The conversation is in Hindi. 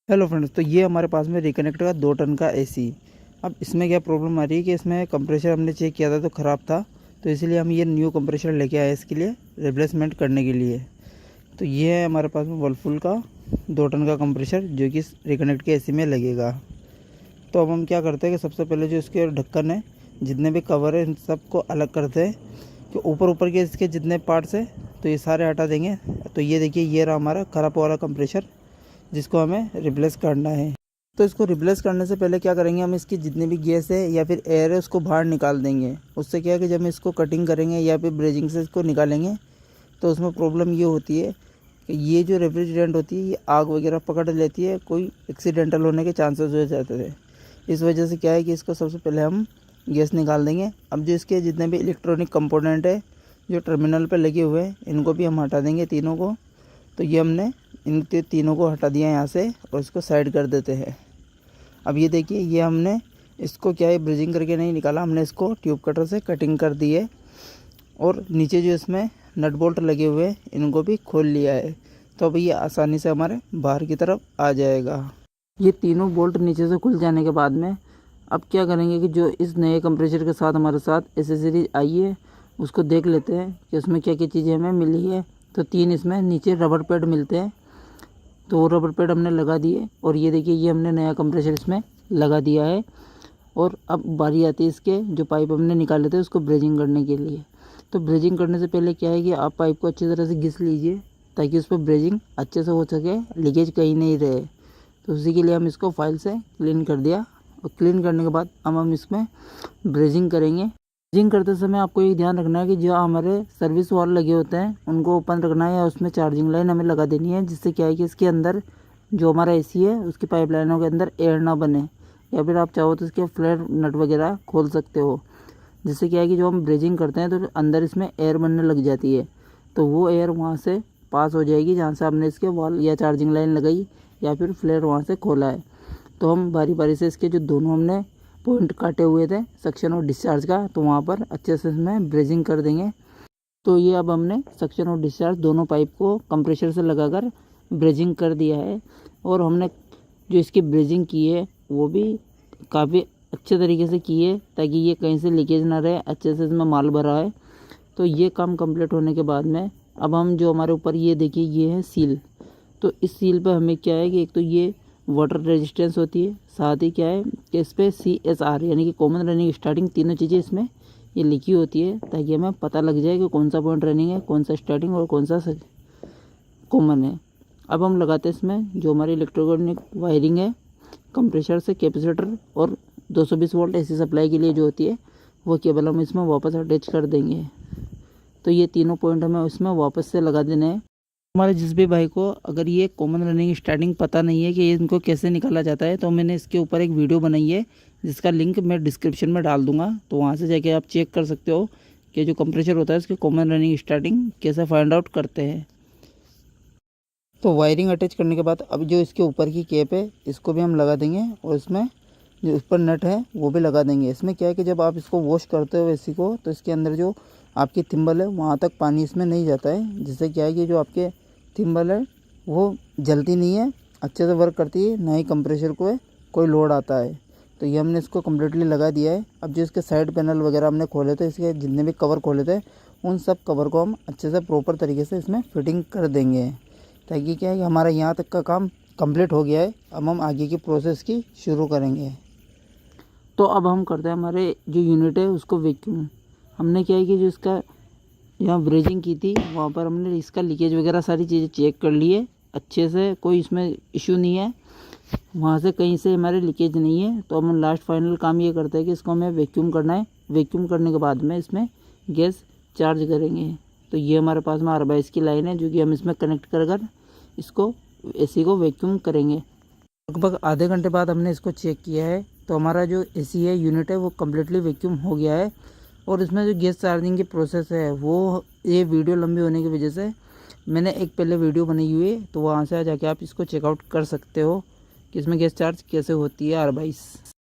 हेलो फ्रेंड्स, तो ये हमारे पास में रिकनेक्ट का 2 टन का एसी। अब इसमें क्या प्रॉब्लम आ रही है कि इसमें कंप्रेसर हमने चेक किया था तो ख़राब था, तो इसलिए हम ये न्यू कंप्रेसर लेके आए इसके लिए रिप्लेसमेंट करने के लिए। तो ये है हमारे पास में वर्लपूल का 2 टन का कंप्रेसर जो कि रिकनेक्ट के एसी में लगेगा। तो अब हम क्या करते हैं कि सबसे पहले जो इसके ढक्कन है, जितने भी कवर है, इन सबको अलग करते हैं कि ऊपर के इसके जितने पार्ट्स है तो ये सारे हटा देंगे। तो ये देखिए, ये रहा हमारा ख़राब वाला कंप्रेसर जिसको हमें रिप्लेस करना है। तो इसको रिप्लेस करने से पहले क्या करेंगे, हम इसकी जितनी भी गैस है या फिर एयर है उसको बाहर निकाल देंगे। उससे क्या है कि जब हम इसको कटिंग करेंगे या फिर ब्रेजिंग से इसको निकालेंगे तो उसमें प्रॉब्लम ये होती है कि ये जो रेफ्रिजरेंट होती है ये आग वगैरह पकड़ लेती है, कोई एक्सीडेंटल होने के चांसेस हो जाते थे। इस वजह से क्या है कि इसको सबसे पहले हम गैस निकाल देंगे। अब जो इसके जितने भी इलेक्ट्रॉनिक कंपोनेंट है जो टर्मिनल पर लगे हुए हैं इनको भी हम हटा देंगे, तीनों को। तो ये हमने इन तीनों को हटा दिया यहाँ से और इसको साइड कर देते हैं। अब ये देखिए, ये हमने इसको क्या है ब्रिजिंग करके नहीं निकाला, हमने इसको ट्यूब कटर से कटिंग कर दी है और नीचे जो इसमें नट बोल्ट लगे हुए हैं इनको भी खोल लिया है। तो अब ये आसानी से हमारे बाहर की तरफ आ जाएगा। ये तीनों बोल्ट नीचे से खुल जाने के बाद में अब क्या करेंगे कि जो इस नए कंप्रेसर के साथ हमारे साथ एसेसरीज आई है उसको देख लेते हैं कि उसमें क्या क्या चीज़ें हमें मिली है। तो 3 इसमें नीचे रबर पैड मिलते हैं, तो वो रबर पैड हमने लगा दिए। और ये देखिए, ये हमने नया कंप्रेसर इसमें लगा दिया है। और अब बारी आती है इसके जो पाइप हमने निकाले थे उसको ब्रेजिंग करने के लिए। तो ब्रेजिंग करने से पहले क्या है कि आप पाइप को अच्छी तरह से घिस लीजिए ताकि उस पर ब्रेजिंग अच्छे से हो सके, लीकेज कहीं नहीं रहे। तो उसी के लिए हम इसको फाइल से क्लीन कर दिया और क्लीन करने के बाद अब हम इसमें ब्रेजिंग करेंगे। ब्रेजिंग करते समय आपको ये ध्यान रखना है कि जो हमारे सर्विस वाल लगे होते हैं उनको ओपन रखना है या उसमें चार्जिंग लाइन हमें लगा देनी है, जिससे क्या है कि इसके अंदर जो हमारा एसी है उसकी पाइपलाइनों के अंदर एयर ना बने। या फिर आप चाहो तो इसके फ्लेयर नट वगैरह खोल सकते हो, जिससे क्या है कि जो हम ब्रेजिंग करते हैं तो अंदर इसमें एयर बनने लग जाती है। तो वो एयर वहाँ से पास हो जाएगी जहाँ से हमने इसके वॉल या चार्जिंग लाइन लगाई या फिर फ्लेयर वहाँ से खोला है। तो हम बारी बारी से इसके जो दोनों हमने पॉइंट काटे हुए थे सक्शन और डिस्चार्ज का, तो वहाँ पर अच्छे से इसमें ब्रेजिंग कर देंगे। तो ये अब हमने सक्शन और डिस्चार्ज दोनों पाइप को कंप्रेसर से लगाकर ब्रेजिंग कर दिया है। और हमने जो इसकी ब्रेजिंग की है वो भी काफ़ी अच्छे तरीके से की है ताकि ये कहीं से लीकेज ना रहे, अच्छे से इसमें माल भरा है। तो ये काम कंप्लीट होने के बाद में अब हम जो हमारे ऊपर ये देखिए ये है सील। तो इस सील पर हमें क्या है कि एक तो ये वाटर रेजिस्टेंस होती है, साथ ही क्या है कि इस पर CSR यानी कि कॉमन रनिंग स्टार्टिंग, तीनों चीज़ें इसमें ये लिखी होती है ताकि हमें पता लग जाए कि कौन सा पॉइंट रनिंग है, कौन सा स्टार्टिंग और कौन सा कॉमन है। अब हम लगाते हैं इसमें जो हमारी इलेक्ट्रॉनिक वायरिंग है कंप्रेसर से कैपेसिटर और 220 वोल्ट AC सप्लाई के लिए जो होती है वो केबल हम इसमें वापस अटैच कर देंगे। तो ये तीनों पॉइंट हमें इसमें वापस से लगा देने हैं। हमारे जिस भी भाई को अगर ये कॉमन रनिंग स्टार्टिंग पता नहीं है कि इनको कैसे निकाला जाता है, तो मैंने इसके ऊपर एक वीडियो बनाई है जिसका लिंक मैं डिस्क्रिप्शन में डाल दूंगा। तो वहाँ से जाके आप चेक कर सकते हो कि जो कंप्रेसर होता है उसके कॉमन रनिंग स्टार्टिंग कैसे फाइंड आउट करते हैं। तो वायरिंग अटैच करने के बाद अब जो इसके ऊपर की कैप है इसको भी हम लगा देंगे और इसमें जो ऊपर नट है वो भी लगा देंगे। इसमें क्या है कि जब आप इसको वॉश करते हो एसी को तो इसके अंदर जो आपकी थिम्बल है वहाँ तक पानी इसमें नहीं जाता है, जिससे क्या है कि जो आपके थिम्बल है वो जलती नहीं है, अच्छे से वर्क करती है, ना ही कंप्रेसर को कोई लोड आता है। तो ये हमने इसको कम्प्लीटली लगा दिया है। अब जो इसके साइड पैनल वगैरह हमने खोले थे, इसके जितने भी कवर खोले थे उन सब कवर को हम अच्छे से प्रॉपर तरीके से इसमें फिटिंग कर देंगे ताकि क्या है कि हमारा यहाँ तक का काम कंप्लीट हो गया है। अब हम आगे की प्रोसेस की शुरू करेंगे। तो अब हम करते हैं हमारे जो यूनिट है उसको वैक्यूम। हमने क्या है कि जो इसका जहाँ ब्रेजिंग की थी वहाँ पर हमने इसका लीकेज वगैरह सारी चीज़ें चेक कर ली है अच्छे से, कोई इसमें इशू नहीं है, वहाँ से कहीं से हमारे लीकेज नहीं है। तो हम लास्ट फाइनल काम ये करते हैं कि इसको हमें वैक्यूम करना है। वैक्यूम करने के बाद में इसमें गैस चार्ज करेंगे। तो ये हमारे पास में R22 की लाइन है जो कि हम इसमें कनेक्ट कर इसको एसी को वैक्यूम करेंगे। लगभग आधे घंटे बाद हमने इसको चेक किया है तो हमारा जो एसी है यूनिट है वो कम्प्लीटली वैक्यूम हो गया है। और इसमें जो गैस चार्जिंग की प्रोसेस है वो ये वीडियो लंबी होने की वजह से मैंने एक पहले वीडियो बनाई हुई है, तो वहाँ से जाके आप इसको चेकआउट कर सकते हो कि इसमें गैस चार्ज कैसे होती है R22।